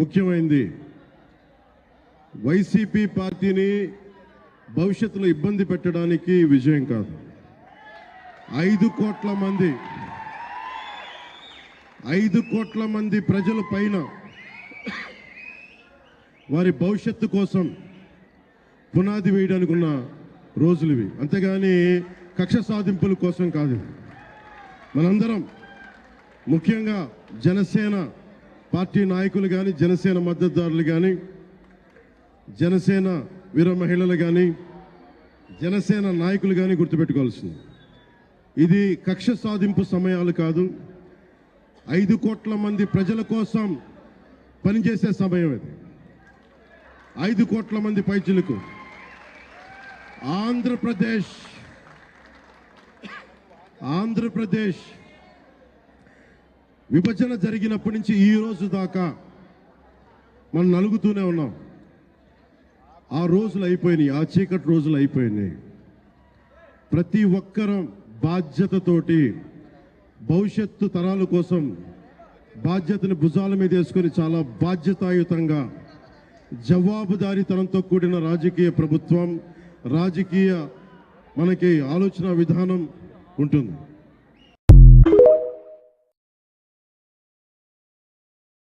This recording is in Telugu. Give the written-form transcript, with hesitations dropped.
ముఖ్యమైనది వైసీపీ పార్టీని భవిష్యత్తులో ఇబ్బంది పెట్టడానికి విజయం కాదు. 5 కోట్ల మంది ప్రజల పైన వారి భవిష్యత్తు కోసం పునాది వేయడానికి ఉన్న రోజులు ఇవి. అంతేగాని కక్ష సాధింపుల కోసం కాదు. మనందరం ముఖ్యంగా జనసేన పార్టీ నాయకులు కానీ, జనసేన మద్దతుదారులు కానీ, జనసేన వీర మహిళలు కానీ, జనసేన నాయకులు కానీ గుర్తుపెట్టుకోవాల్సింది, ఇది కక్ష సాధింపు సమయాలు కాదు. 5 కోట్ల మంది ప్రజల కోసం పనిచేసే సమయం ఇది. 5 కోట్ల మంది పైచులకు ఆంధ్రప్రదేశ్ విభజన జరిగినప్పటి నుంచి ఈ రోజు దాకా మనం నలుగుతూనే ఉన్నాం. ఆ రోజులు అయిపోయినాయి, ఆ చీకటి రోజులు అయిపోయినాయి. ప్రతి ఒక్కరం బాధ్యతతోటి భవిష్యత్తు తరాల కోసం బాధ్యతను భుజాల మీద వేసుకొని చాలా బాధ్యతాయుతంగా జవాబుదారీతనంతో కూడిన రాజకీయ ప్రభుత్వం, రాజకీయ మనకి ఆలోచన విధానం ఉంటుంది.